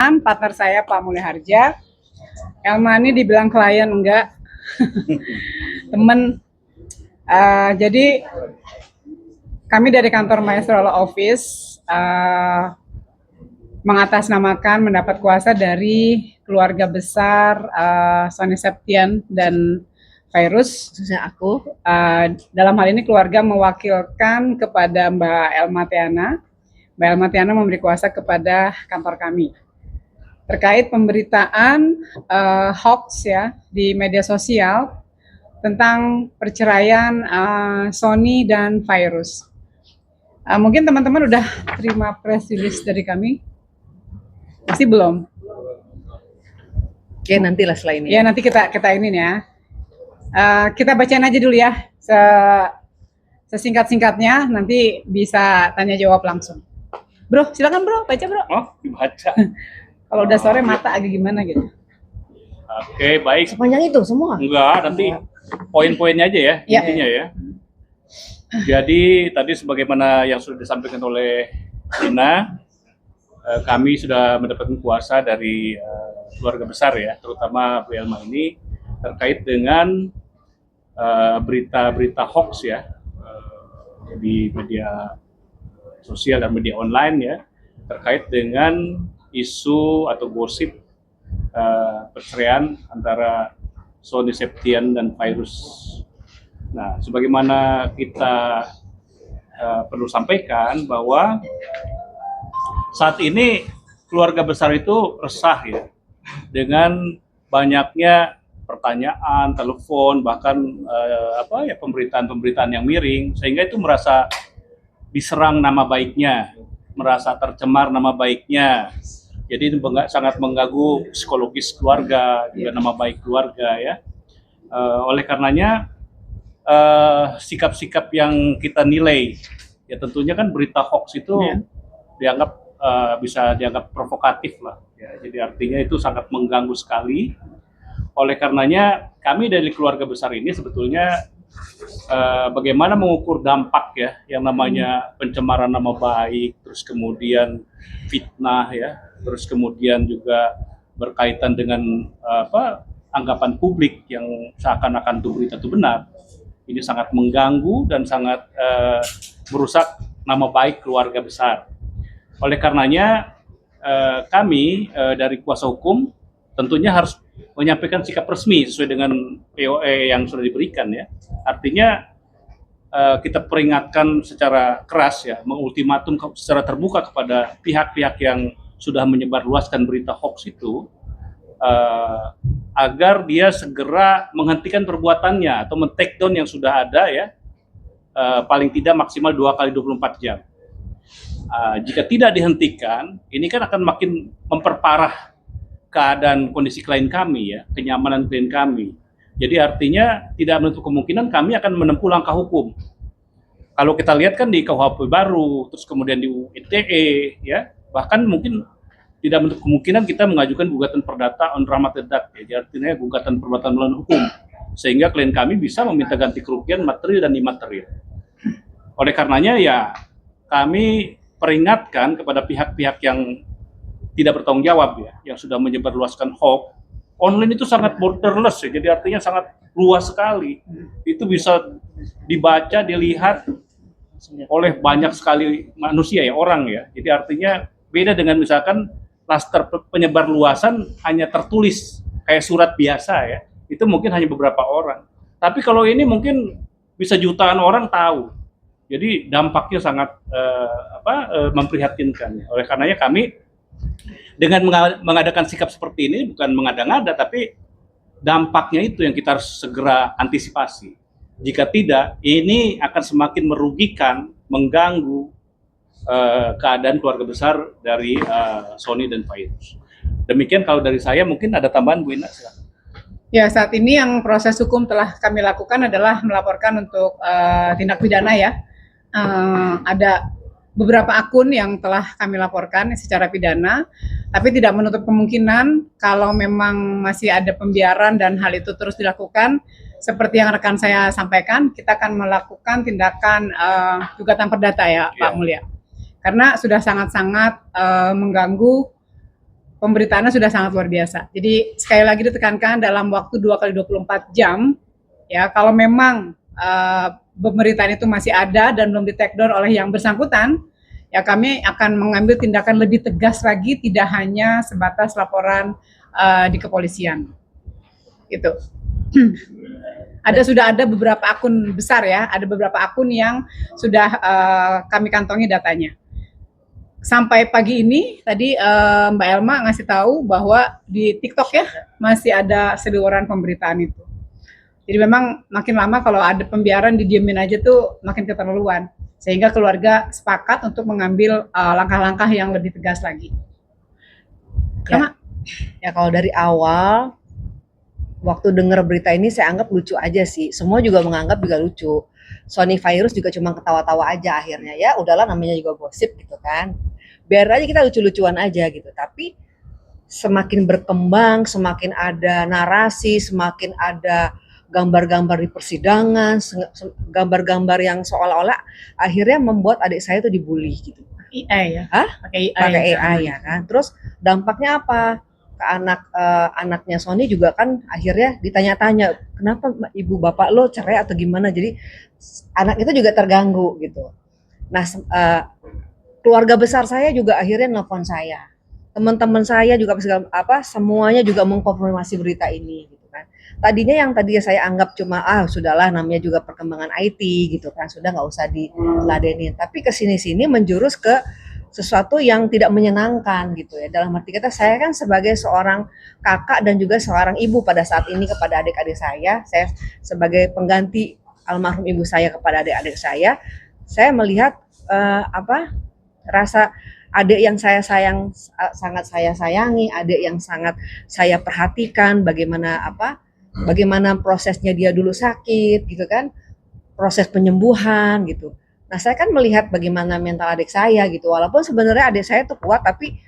Partner saya Pak Mulya Harja. Elma ini dibilang klien enggak, temen. Jadi kami dari kantor Maestro Law Office mengatasnamakan mendapat kuasa dari keluarga besar Sony Septian dan Virus. Khususnya aku. Dalam hal ini keluarga mewakilkan kepada Mbak Elma Tiana. Mbak Elma Tiana memberi kuasa kepada kantor kami terkait pemberitaan hoax ya di media sosial tentang perceraian Sony dan Virus. Mungkin teman-teman udah terima press release dari kami? Pasti belum. Oke, nantilah setelah ini. Ya nanti kita ini ya. Kita bacain aja dulu ya, sesingkat-singkatnya. Nanti bisa tanya jawab langsung. Bro, silakan bro, baca bro. Oh, dibaca. Kalau udah sore mata agak gimana gitu. Oke, baik. Sepanjang itu semua? Enggak, nanti poin-poinnya aja ya, intinya ya. Jadi tadi sebagaimana yang sudah disampaikan oleh Dina, kami sudah mendapatkan kuasa dari keluarga besar ya, terutama Bu Elma ini terkait dengan berita-berita hoax ya di media sosial dan media online ya, terkait dengan isu atau gosip perceraian antara Sony Septian dan Virus. Nah, sebagaimana kita perlu sampaikan bahwa saat ini keluarga besar itu resah ya dengan banyaknya pertanyaan, telepon, bahkan pemberitaan-pemberitaan yang miring, sehingga itu merasa diserang nama baiknya, merasa tercemar nama baiknya. Jadi itu sangat mengganggu psikologis keluarga, juga nama baik keluarga ya. Oleh karenanya sikap-sikap yang kita nilai, ya tentunya kan berita hoax itu dianggap bisa dianggap provokatif lah. Ya. Jadi artinya itu sangat mengganggu sekali. Oleh karenanya kami dari keluarga besar ini sebetulnya bagaimana mengukur dampak ya yang namanya pencemaran nama baik, terus kemudian fitnah ya, terus kemudian juga berkaitan dengan anggapan publik yang seakan-akan itu berita itu benar. Ini sangat mengganggu dan sangat merusak nama baik keluarga besar. Oleh karenanya kami dari kuasa hukum tentunya harus menyampaikan sikap resmi sesuai dengan POE yang sudah diberikan ya. Artinya kita peringatkan secara keras ya, mengultimatum secara terbuka kepada pihak-pihak yang sudah menyebarluaskan berita hoax itu agar dia segera menghentikan perbuatannya atau men-take down yang sudah ada ya, paling tidak maksimal 2 kali 24 jam. Jika tidak dihentikan, ini kan akan makin memperparah keadaan kondisi klien kami ya, kenyamanan klien kami. Jadi artinya tidak menutup kemungkinan kami akan menempuh langkah hukum. Kalau kita lihat kan di KUHP baru, terus kemudian di ITE ya, bahkan mungkin tidak menutup kemungkinan kita mengajukan gugatan perdata on rama terdat, ya, jadi artinya gugatan perbuatan melawan hukum, sehingga klien kami bisa meminta ganti kerugian material dan imaterial. Oleh karenanya ya kami peringatkan kepada pihak-pihak yang tidak bertanggung jawab ya, yang sudah menyebarluaskan hoax. Online itu sangat borderless ya, jadi artinya sangat luas sekali. Itu bisa dibaca, dilihat oleh banyak sekali manusia ya, orang ya. Jadi artinya beda dengan misalkan klaster penyebar luasan hanya tertulis kayak surat biasa ya, itu mungkin hanya beberapa orang. Tapi kalau ini mungkin bisa jutaan orang tahu. Jadi dampaknya sangat memprihatinkan. Oleh karenanya kami dengan mengadakan sikap seperti ini bukan mengada-ngada, tapi dampaknya itu yang kita harus segera antisipasi. Jika tidak, ini akan semakin merugikan, mengganggu keadaan keluarga besar dari Sony dan Virus. Demikian kalau dari saya, mungkin ada tambahan Bu Ina, silakan. Ya, saat ini yang proses hukum telah kami lakukan adalah melaporkan untuk tindak pidana ya. Ada beberapa akun yang telah kami laporkan secara pidana, tapi tidak menutup kemungkinan kalau memang masih ada pembiaran dan hal itu terus dilakukan, seperti yang rekan saya sampaikan, kita akan melakukan tindakan gugatan perdata ya Pak Mulya. Karena sudah sangat-sangat mengganggu pemberitaannya sudah sangat luar biasa. Jadi sekali lagi ditekankan dalam waktu 2 kali 24 jam, ya kalau memang pemberitaan itu masih ada dan belum di take down oleh yang bersangkutan, ya kami akan mengambil tindakan lebih tegas lagi, tidak hanya sebatas laporan di kepolisian. Gitu. Sudah ada beberapa akun besar ya, ada beberapa akun yang sudah kami kantongi datanya. Sampai pagi ini tadi Mbak Elma ngasih tahu bahwa di TikTok ya masih ada seliweran pemberitaan itu. Jadi memang makin lama kalau ada pembiaran didiemin aja tuh makin keterlaluan. Sehingga keluarga sepakat untuk mengambil langkah-langkah yang lebih tegas lagi. Ya kalau dari awal waktu dengar berita ini saya anggap lucu aja sih. Semua juga menganggap juga lucu. Sony Virus juga cuma ketawa-tawa aja akhirnya. Ya udahlah, namanya juga gosip gitu kan. Biar aja kita lucu-lucuan aja gitu. Tapi semakin berkembang, semakin ada narasi, semakin ada gambar-gambar di persidangan, gambar-gambar yang seolah-olah akhirnya membuat adik saya itu dibully gitu. AI ya? Pakai AI ya kan. Terus dampaknya apa? Ke anaknya Sony juga kan akhirnya ditanya-tanya, kenapa ibu bapak lo cerai atau gimana? Jadi anak itu juga terganggu gitu. Nah, keluarga besar saya juga akhirnya nelfon saya, teman-teman saya juga semuanya juga mengkonfirmasi berita ini gitu kan. Tadinya saya anggap cuma sudahlah, namanya juga perkembangan IT gitu kan, sudah nggak usah diladenin. Tapi kesini-sini menjurus ke sesuatu yang tidak menyenangkan gitu ya. Dalam arti kata, saya kan sebagai seorang kakak dan juga seorang ibu pada saat ini kepada adik-adik saya sebagai pengganti almarhum ibu saya kepada adik-adik saya melihat rasa adik yang sangat saya sayangi, adik yang sangat saya perhatikan, bagaimana prosesnya dia dulu sakit gitu kan, proses penyembuhan gitu. Nah, saya kan melihat bagaimana mental adik saya gitu, walaupun sebenarnya adik saya itu kuat, tapi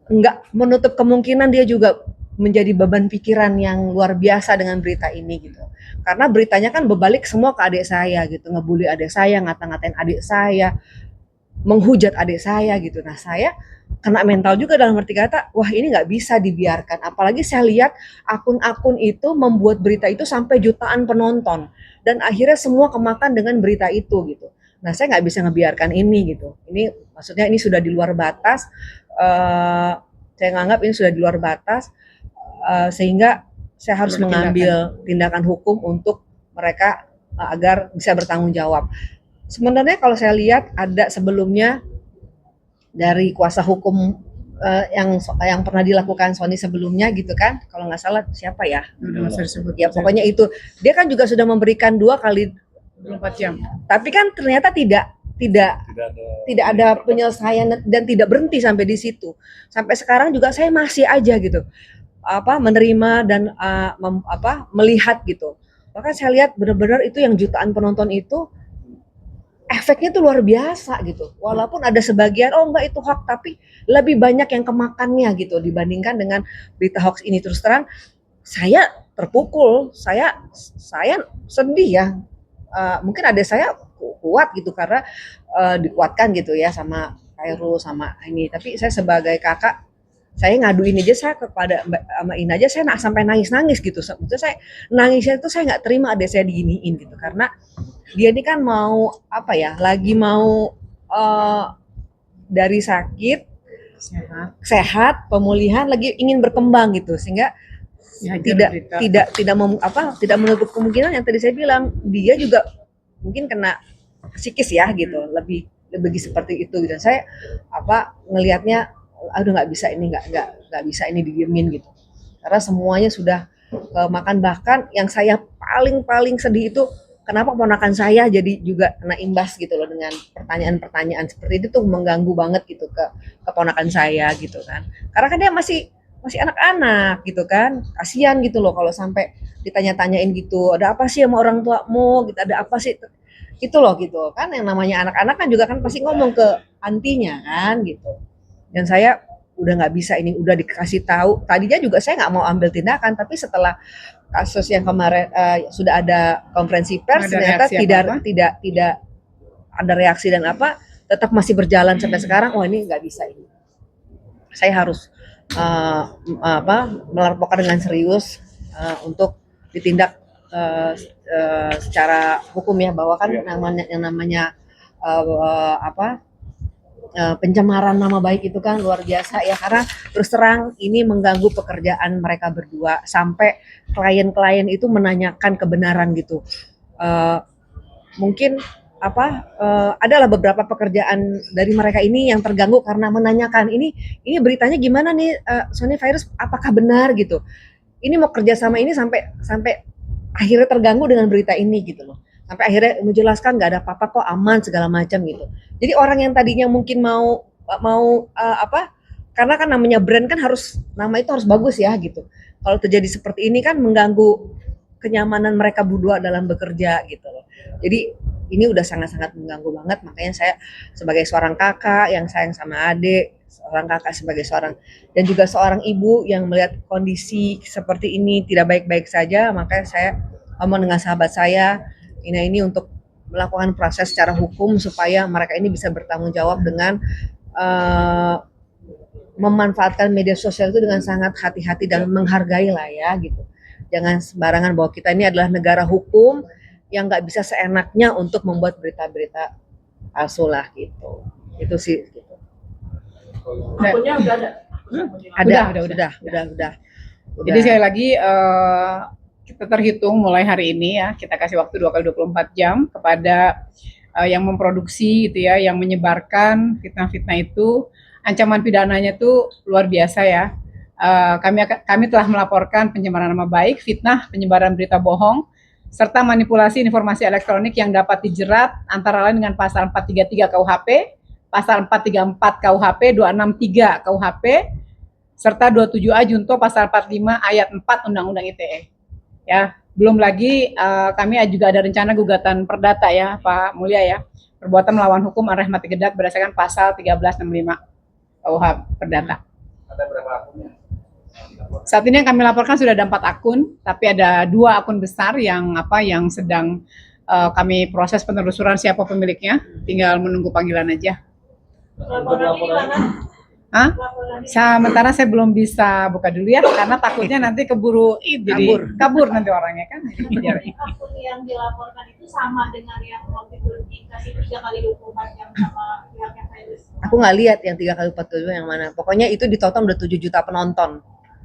nggak menutup kemungkinan dia juga menjadi beban pikiran yang luar biasa dengan berita ini gitu. Karena beritanya kan berbalik semua ke adik saya gitu, ngebully adik saya, ngata-ngatain adik saya, menghujat adik saya gitu. Nah, saya kena mental juga dalam arti kata, wah ini nggak bisa dibiarkan. Apalagi saya lihat akun-akun itu membuat berita itu sampai jutaan penonton. Dan akhirnya semua kemakan dengan berita itu gitu. Nah, saya nggak bisa ngebiarkan ini gitu. Ini maksudnya ini sudah di luar batas. Saya nganggap ini sudah di luar batas. Sehingga saya harus mengambil tindakan hukum untuk mereka agar bisa bertanggung jawab. Sebenarnya kalau saya lihat ada sebelumnya dari kuasa hukum yang pernah dilakukan Sony sebelumnya gitu kan, kalau nggak salah siapa ya? Udah nggak usah disebut. Ya pokoknya itu, dia kan juga sudah memberikan 2 kali 24 jam. Tapi kan ternyata tidak ada penyelesaian dan tidak berhenti sampai di situ. Sampai sekarang juga saya masih aja gitu menerima dan melihat gitu. Bahkan saya lihat benar-benar itu yang jutaan penonton itu efeknya tuh luar biasa gitu. Walaupun ada sebagian enggak itu hoax, tapi lebih banyak yang kemakannya gitu dibandingkan dengan berita hoax ini. Terus terang saya terpukul, saya sedih ya. Mungkin ada saya kuat gitu karena dikuatkan gitu ya sama Khairul sama ini. Tapi saya sebagai kakak, saya ngaduin aja, saya kepada Mbak Ina aja saya sampai nangis gitu. Sebetulnya saya nangisnya itu saya nggak terima ada saya diginiin gitu, karena dia ini kan mau lagi mau dari sakit sehat pemulihan lagi ingin berkembang gitu, sehingga tidak menutup kemungkinan yang tadi saya bilang dia juga mungkin kena psikis ya gitu, lebih seperti itu gitu. Saya ngelihatnya aduh nggak bisa ini didiemin gitu, karena semuanya sudah makan. Bahkan yang saya paling sedih itu kenapa ponakan saya jadi juga kena imbas gitu loh, dengan pertanyaan-pertanyaan seperti itu tuh mengganggu banget gitu ke ponakan saya gitu kan, karena kan dia masih anak-anak gitu kan, kasihan gitu loh kalau sampai ditanya-tanyain gitu, ada apa sih sama orang tuamu gitu, ada apa sih gitu loh gitu kan. Yang namanya anak-anak kan juga kan pasti ngomong ke antinya kan gitu. Dan saya udah nggak bisa ini, udah dikasih tahu. Tadinya juga saya nggak mau ambil tindakan, tapi setelah kasus yang kemarin sudah ada konferensi pers, ternyata tidak ada reaksi dan tetap masih berjalan sampai sekarang. Oh ini nggak bisa ini. Saya harus uh, melaporkan dengan serius untuk ditindak secara hukum ya, bahwa kan namanya pencemaran nama baik itu kan luar biasa ya, karena terus terang ini mengganggu pekerjaan mereka berdua sampai klien-klien itu menanyakan kebenaran gitu. Mungkin adalah beberapa pekerjaan dari mereka ini yang terganggu karena menanyakan ini beritanya gimana nih, Sony Virus, apakah benar gitu. Ini mau kerja sama ini sampai akhirnya terganggu dengan berita ini gitu loh. Sampai akhirnya menjelaskan nggak ada apa-apa kok, aman segala macam gitu. Jadi orang yang tadinya mungkin mau karena kan namanya brand kan nama itu harus bagus ya gitu. Kalau terjadi seperti ini kan mengganggu kenyamanan mereka berdua dalam bekerja gitu loh. Jadi ini udah sangat-sangat mengganggu banget, makanya saya sebagai seorang kakak yang sayang sama adik, seorang kakak sebagai seorang dan juga seorang ibu yang melihat kondisi seperti ini tidak baik-baik saja, makanya saya ngomong dengan sahabat saya, ini untuk melakukan proses secara hukum supaya mereka ini bisa bertanggung jawab dengan memanfaatkan media sosial itu dengan sangat hati-hati dan menghargai lah ya gitu. Jangan sembarangan, bahwa kita ini adalah negara hukum yang nggak bisa seenaknya untuk membuat berita-berita palsu lah gitu. Itu sih gitu. Akunnya udah ada? Udah. Jadi sekali lagi kita terhitung mulai hari ini ya, kita kasih waktu 2 kali 24 jam kepada yang memproduksi gitu ya, yang menyebarkan fitnah-fitnah itu, ancaman pidananya itu luar biasa ya. Kami telah melaporkan pencemaran nama baik, fitnah, penyebaran berita bohong, serta manipulasi informasi elektronik yang dapat dijerat antara lain dengan pasal 433 KUHP, pasal 434 KUHP, 263 KUHP, serta 27A junto pasal 45 ayat 4 Undang-Undang ITE. Ya, belum lagi kami juga ada rencana gugatan perdata ya, Pak Mulya ya, perbuatan melawan hukum arah mati gedak berdasarkan pasal 1365 KUHP perdata. Ada berapa akunnya? Saat ini yang kami laporkan sudah ada 4 akun, tapi ada 2 akun besar yang sedang kami proses penelusuran siapa pemiliknya, tinggal menunggu panggilan aja. Hah? Sementara saya belum bisa buka dulu ya, karena takutnya nanti keburu kabur nanti orangnya kan. Akun yang dilaporkan itu sama dengan yang waktu itu dikasih 3 kali 24 jam sama pihak yang virus. Aku nggak lihat yang 3 kali 47 yang mana. Pokoknya itu ditonton udah 7 juta penonton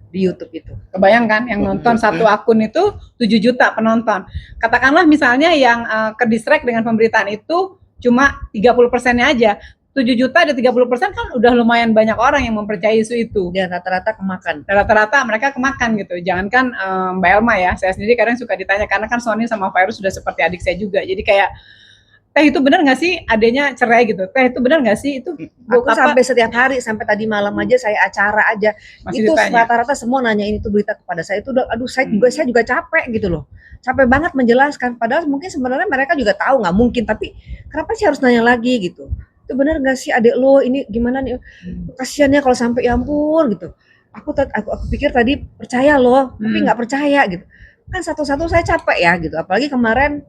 di YouTube itu. Kebayang kan, yang nonton satu akun itu 7 juta penonton. Katakanlah misalnya yang ke-distract dengan pemberitaan itu cuma 30%-nya aja. 7 juta ada 30% kan udah lumayan banyak orang yang mempercayai isu itu. Dan rata-rata kemakan. Rata-rata mereka kemakan gitu. Jangankan Mbak Elma ya, saya sendiri kadang suka ditanya, karena kan Sony sama Virus sudah seperti adik saya juga. Jadi kayak, Teh itu benar nggak sih adanya cerai gitu? Teh itu benar nggak sih itu? Aku sampai setiap hari, sampai tadi malam aja saya acara aja. Masih itu rata-rata semua nanyain itu berita kepada saya. Itu udah, aduh saya juga capek gitu loh. Capek banget menjelaskan. Padahal mungkin sebenarnya mereka juga tahu nggak mungkin, tapi kenapa sih harus nanya lagi gitu? Itu benar nggak sih adik lo ini gimana nih, kasiannya kalau sampai ya ampun gitu. Aku pikir tadi percaya loh, tapi nggak percaya gitu. Kan satu-satu saya capek ya gitu. Apalagi kemarin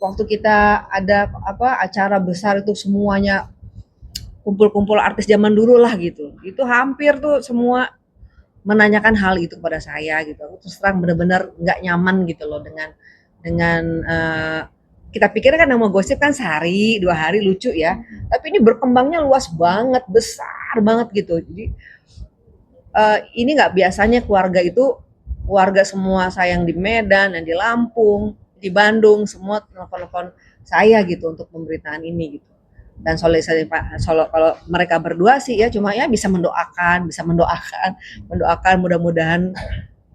waktu kita ada acara besar itu semuanya kumpul-kumpul artis zaman dulu lah gitu. Itu hampir tuh semua menanyakan hal itu kepada saya gitu. Aku terus terang benar-benar nggak nyaman gitu loh dengan kita pikir kan nama gosip kan sehari 2 hari lucu ya, tapi ini berkembangnya luas banget, besar banget gitu. Jadi ini nggak biasanya keluarga semua saya yang di Medan, yang di Lampung, di Bandung, semua telepon saya gitu untuk pemberitaan ini gitu. Dan kalau mereka berdua sih ya cuma ya bisa mendoakan mudah-mudahan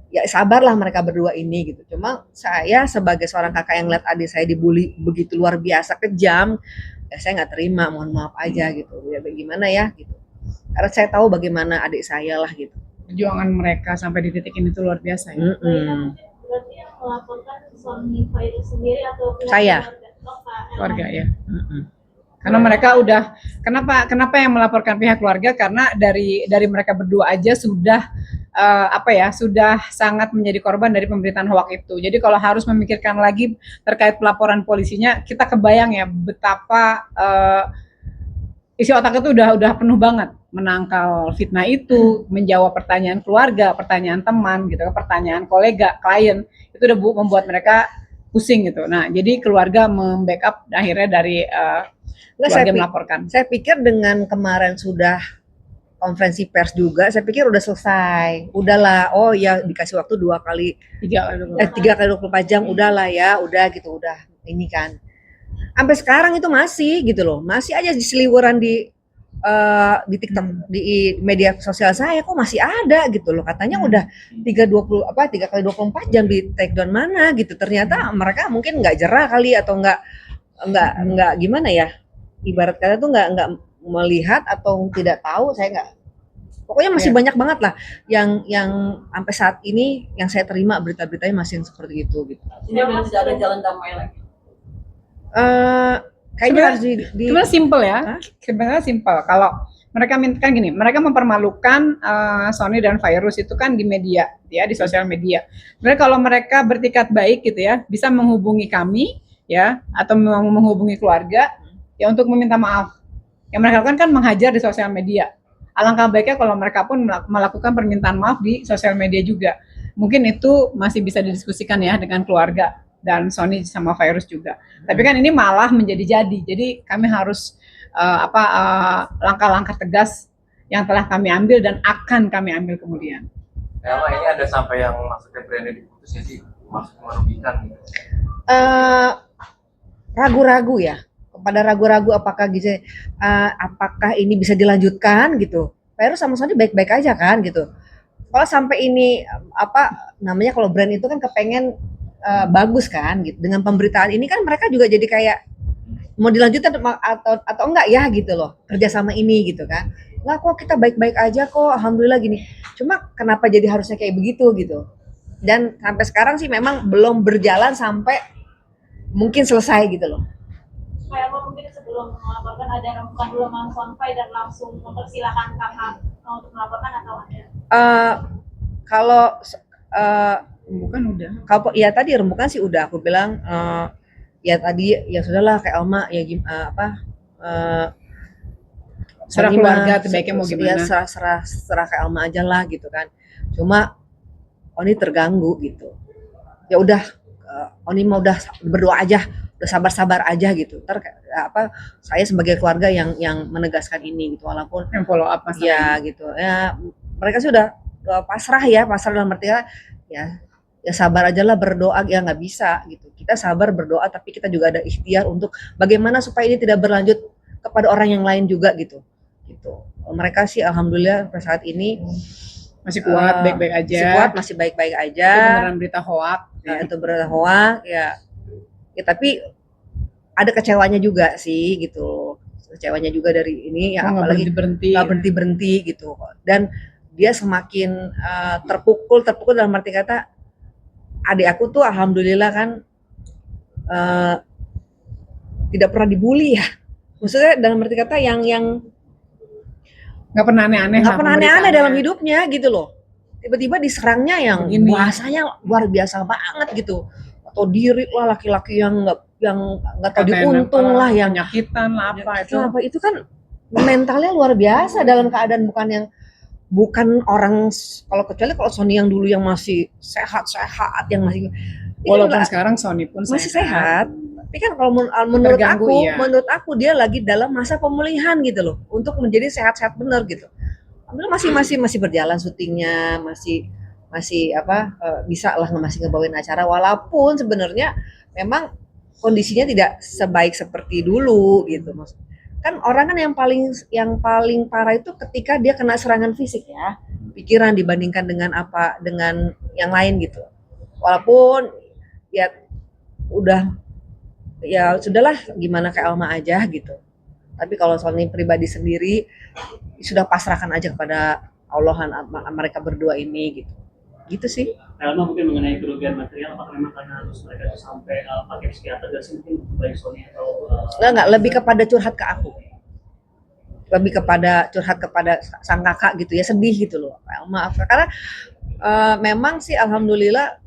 ya sabarlah mereka berdua ini gitu. Cuma saya sebagai seorang kakak yang lihat adik saya dibully begitu luar biasa kejam, ya saya nggak terima, mohon maaf aja gitu. Ya bagaimana ya gitu. Karena saya tahu bagaimana adik saya lah gitu. Perjuangan mereka sampai di titik ini tuh luar biasa ya. Berarti yang melaporkan Sony Virus sendiri atau saya keluarga ya. Karena mereka udah, kenapa yang melaporkan pihak keluarga, karena dari mereka berdua aja sudah sudah sangat menjadi korban dari pemberitaan hoax itu. Jadi kalau harus memikirkan lagi terkait pelaporan polisinya, kita kebayang ya betapa isi otak itu udah penuh banget menangkal fitnah itu, menjawab pertanyaan keluarga, pertanyaan teman gitu, pertanyaan kolega, klien, itu udah membuat mereka pusing gitu. Nah, jadi keluarga membackup akhirnya dari keluarga melaporkan. Saya pikir dengan kemarin sudah konferensi pers juga, saya pikir udah selesai. Udahlah, oh ya dikasih waktu 3 kali 24 jam, udahlah ya, udah gitu, udah ini kan. Sampai sekarang itu masih gitu loh, masih aja diseliweran di TikTok, di media sosial saya kok masih ada gitu loh, katanya udah 3 kali 24 jam di take down mana gitu. Ternyata mereka mungkin nggak jerah kali atau nggak gimana ya, ibarat kata tuh nggak melihat atau tidak tahu, saya nggak, pokoknya masih banyak banget lah yang sampai saat ini yang saya terima berita-beritanya masih yang seperti itu gitu. Ini memang tidak ada jalan damai lagi. Kayaknya harus sebenarnya simple ya. Sebenarnya simple. Kalau mereka minta gini, mereka mempermalukan Sony dan Virus itu kan di media, ya, di sosial media. Mereka kalau mereka bertikat baik gitu ya, bisa menghubungi kami ya, atau menghubungi keluarga ya untuk meminta maaf. Yang mereka lakukan kan menghajar di sosial media. Alangkah baiknya kalau mereka pun melakukan permintaan maaf di sosial media juga. Mungkin itu masih bisa didiskusikan ya dengan keluarga dan Sony sama Virus juga. Tapi kan ini malah menjadi-jadi. Jadi kami harus langkah-langkah tegas yang telah kami ambil dan akan kami ambil kemudian. Ya, ini ada sampai yang maksudnya brandnya diputusnya sih maksud merugikan gitu. Ragu-ragu ya. Kepada ragu-ragu apakah gitu, apakah ini bisa dilanjutkan gitu. Virus sama Sony baik-baik aja kan gitu. Kalau sampai ini kalau brand itu kan kepengen bagus kan gitu. Dengan pemberitaan ini kan mereka juga jadi kayak mau dilanjutkan atau enggak ya gitu loh, kerjasama ini gitu kan. Enggak kok, kita baik-baik aja kok, alhamdulillah gini. Cuma kenapa jadi harusnya kayak begitu gitu. Dan sampai sekarang sih memang belum berjalan sampai mungkin selesai gitu loh. Kayak mungkin sebelum melaporkan ada rembukan dulu konvoy dan langsung mempersilahkan kakak untuk melaporkan atau ada? Kalau Rembukan udah. Kalau ya tadi rembukan sih udah, aku bilang ya tadi ya sudahlah kayak Alma ya serah keluarga terbaiknya mau gimana? Ya serah kayak Alma aja lah gitu kan. Cuma Oni terganggu gitu. Ya udah Oni mau udah berdoa aja, udah sabar-sabar aja gitu. Ntar saya sebagai keluarga yang menegaskan ini gitu, walaupun yang follow up masalah ya ini. gitu. Ya mereka sudah pasrah dalam arti ya sabar aja lah, berdoa ya nggak bisa gitu. Kita sabar berdoa tapi kita juga ada ikhtiar untuk bagaimana supaya ini tidak berlanjut kepada orang yang lain juga gitu. Mereka sih alhamdulillah pada saat ini masih kuat, baik-baik aja. Masih baik-baik aja. Itu beneran berita hoax. Ya, itu berita hoax ya tapi ada kecewanya juga sih gitu. Kecewanya juga dari ini ya, apalagi nggak berhenti gitu. Dan dia semakin terpukul dalam arti kata, adik aku tuh alhamdulillah kan tidak pernah dibully ya. Maksudnya dalam arti kata yang nggak pernah aneh-aneh dalam hidupnya gitu loh. Tiba-tiba diserangnya yang bahasanya luar biasa banget gitu. Atau diri lah, laki-laki yang nggak tahu diuntung lah, yang penyakitan lah itu kan mentalnya luar biasa dalam keadaan bukan orang, kecuali kalau Sony yang dulu yang masih sehat yang masih, walaupun sekarang Sony pun masih sehat. Tapi kan kalau menurut aku dia lagi dalam masa pemulihan gitu loh, untuk menjadi sehat-sehat benar gitu. Masih berjalan syutingnya, masih bisa lah masih ngebawain acara, walaupun sebenarnya memang kondisinya tidak sebaik seperti dulu gitu. Kan orang kan yang paling parah itu ketika dia kena serangan fisik ya, pikiran dibandingkan dengan yang lain gitu. Walaupun ya udah ya sudahlah, gimana kayak Alma aja gitu. Tapi kalau Sony pribadi sendiri sudah pasrahkan aja kepada Allahan mereka berdua ini gitu sih. Alma mungkin mengenai kerugian material, apakah memang karena harus mereka sampai pakai psikiater dan mungkin baik Sony atau enggak, lebih kepada curhat ke aku, lebih kepada curhat kepada sang kakak gitu ya, sedih gitu loh, maaf karena memang sih alhamdulillah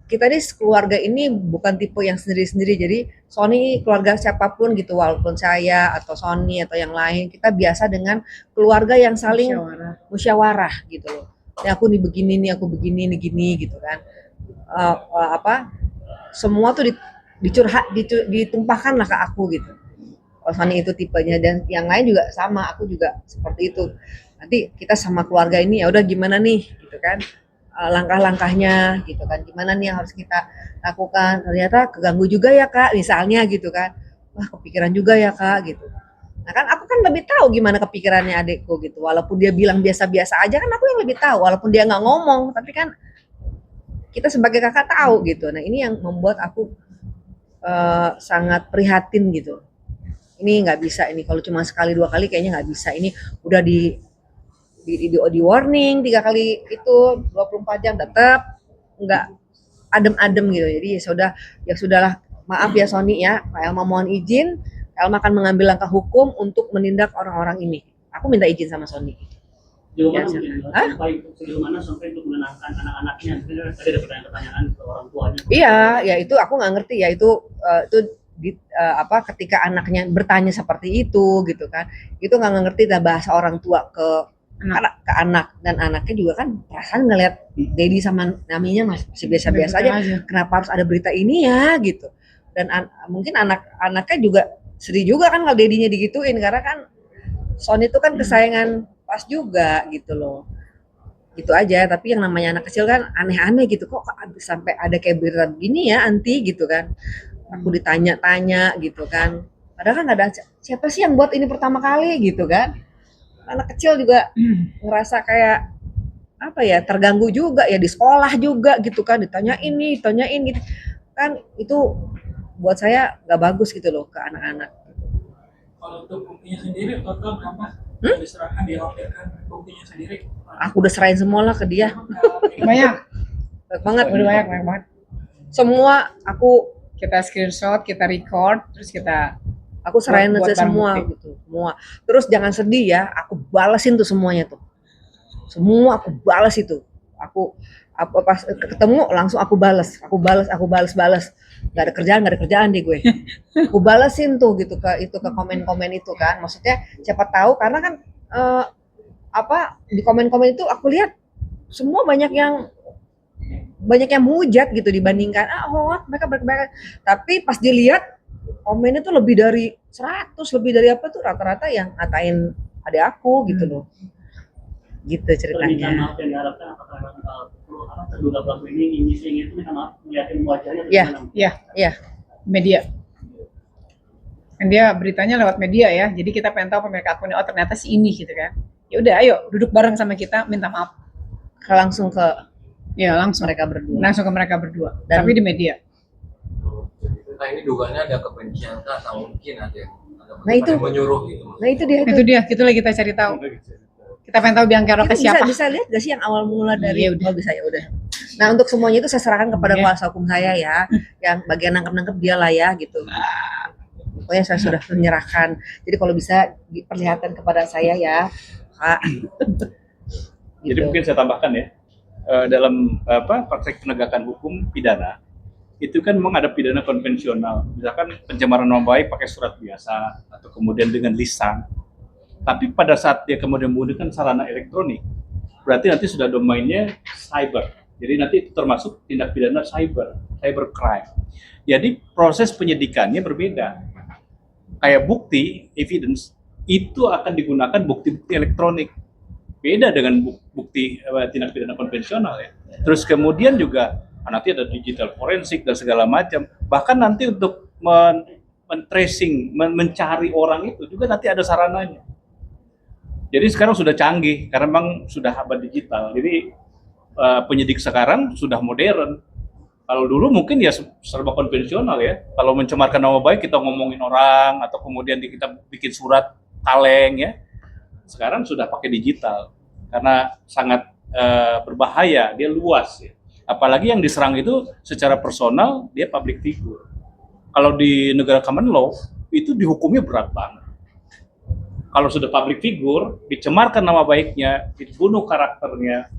kita nih keluarga ini bukan tipe yang sendiri-sendiri. Jadi Sony keluarga siapapun gitu, walaupun saya atau Sony atau yang lain, kita biasa dengan keluarga yang saling musyawarah gitu loh. Ya aku nih begini nih, aku begini nih gini gitu kan. Semua tuh ditumpahkan lah ke aku gitu. Kalau Sony itu tipenya, dan yang lain juga sama, aku juga seperti itu. Nanti kita sama keluarga ini ya udah gimana nih gitu kan, langkah-langkahnya gitu kan, gimana nih yang harus kita lakukan. Ternyata keganggu juga ya Kak, misalnya gitu kan, wah kepikiran juga ya Kak gitu. Nah kan aku kan lebih tahu gimana kepikirannya adekku gitu, walaupun dia bilang biasa-biasa aja, kan aku yang lebih tahu, walaupun dia nggak ngomong, tapi kan kita sebagai kakak tahu gitu. Nah ini yang membuat aku sangat prihatin gitu. Ini nggak bisa, ini kalau cuma sekali 2 kali kayaknya nggak bisa. Ini udah di warning 3 kali itu 24 jam tetap nggak adem-adem gitu. Jadi ya sudahlah, maaf ya Sony ya, Kak Elma mohon izin, Kak Elma akan mengambil langkah hukum untuk menindak orang-orang ini. Aku minta izin sama Sony. Sejauh Ya, mana sejauh mana sampai untuk menenangkan anak-anaknya? Tadi ada pertanyaan-pertanyaan ke orang tuanya. Iya, ya itu aku nggak ngerti ya, itu ketika anaknya bertanya seperti itu gitu kan, itu nggak ngerti bahasa orang tua ke anak, dan anaknya juga kan perasaan ngeliat Dedi sama Naminya masih biasa-biasa aja, kenapa harus ada berita ini ya gitu. Dan mungkin anaknya juga sedih juga kan kalau Dedinya digituin, karena kan Sony itu kan kesayangan pas juga gitu loh. Gitu aja. Tapi yang namanya anak kecil kan aneh-aneh gitu, kok sampai ada kayak berita begini ya anti gitu kan. Aku ditanya-tanya gitu kan, padahal kan ada siapa sih yang buat ini pertama kali gitu kan. Anak kecil juga ngerasa kayak apa ya, terganggu juga ya, di sekolah juga gitu kan, ditanyain gitu kan. Itu buat saya nggak bagus gitu loh ke anak-anak. Kalau untuk buktinya sendiri total berapa? Diserahkan, dilampirkan buktinya sendiri. Aku udah serahin semua lah ke dia. Banyak banget. udah banyak. Semua Kita screenshot, kita record, terus kita aku serahin buat aja semua bukti. gitu, semua. Terus jangan sedih ya, aku balesin tuh semuanya tuh. Semua aku balas itu. Aku pas ketemu langsung aku balas. Gak ada kerjaan deh gue. Aku balesin tuh gitu ke komen-komen itu kan. Maksudnya siapa tahu, karena kan di komen-komen itu aku lihat semua banyak yang hujat gitu dibandingkan mereka. Tapi pas dilihat komennya tuh lebih dari 100, lebih dari apa tuh, rata-rata yang ngatain adik aku gitu loh. Gitu ceritanya. Permintaan maaf yang diharapkan apakah memang terduga pelaku ini ingin itu minta maaf ngeliatin wajahnya atau Iya. gimana? Iya. Media. Kan dia beritanya lewat media ya, jadi kita pengen tahu pemilik akunnya, oh ternyata si ini gitu kan. Ya udah, ayo duduk bareng sama kita, minta maaf. Langsung ke Langsung ke mereka berdua. Tapi di media. Nah ini dugaannya ada kebencian kah, atau mungkin ada Nah, itu. yang menyuruh gitu. Nah itu dia Itu dia, itu lagi kita cari tahu. Kita pengen tahu Bianca Roca Itu siapa. bisa lihat gak sih yang awal mula dari Iya, udah. bisa ya udah. Nah untuk semuanya itu saya serahkan kepada Iya. kuasa hukum saya ya, yang bagian nangkep dia lah ya gitu. Pokoknya saya sudah menyerahkan. Jadi kalau bisa diperlihatkan kepada saya ya, Kak. Jadi mungkin saya tambahkan ya, dalam praktek penegakan hukum pidana itu kan memang ada pidana konvensional, misalkan pencemaran nama baik pakai surat biasa atau kemudian dengan lisan. Tapi pada saat dia kemudian menggunakan sarana elektronik, berarti nanti sudah domainnya cyber. Jadi nanti itu termasuk tindak pidana cyber crime. Jadi proses penyidikannya berbeda. Kayak bukti, evidence, itu akan digunakan bukti-bukti elektronik. Beda dengan bukti tindak pidana konvensional ya. Terus kemudian juga nanti ada digital forensik dan segala macam. Bahkan nanti untuk men-tracing, mencari orang itu juga nanti ada sarananya. Jadi sekarang sudah canggih karena memang sudah abad digital. Jadi penyidik sekarang sudah modern. Kalau dulu mungkin ya serba konvensional ya. Kalau mencemarkan nama baik kita ngomongin orang atau kemudian kita bikin surat kaleng ya. Sekarang sudah pakai digital karena sangat berbahaya, dia luas ya. Apalagi yang diserang itu secara personal, dia public figure. Kalau di negara common law itu dihukumnya berat banget. Kalau sudah public figure, dicemarkan nama baiknya, dibunuh karakternya,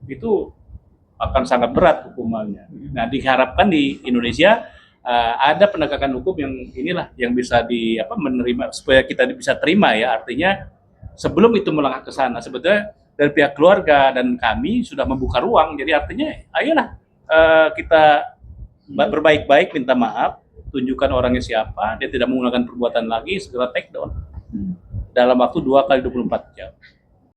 itu akan sangat berat hukumannya. Nah, diharapkan di Indonesia ada penegakan hukum yang inilah yang bisa menerima supaya kita bisa terima ya. Artinya sebelum itu melangkah ke sana sebetulnya dari pihak keluarga dan kami sudah membuka ruang. Jadi artinya ayolah kita berbaik-baik, minta maaf, tunjukkan orangnya siapa, dia tidak menggunakan perbuatan lagi, segera take down dalam waktu 2 kali 24 jam.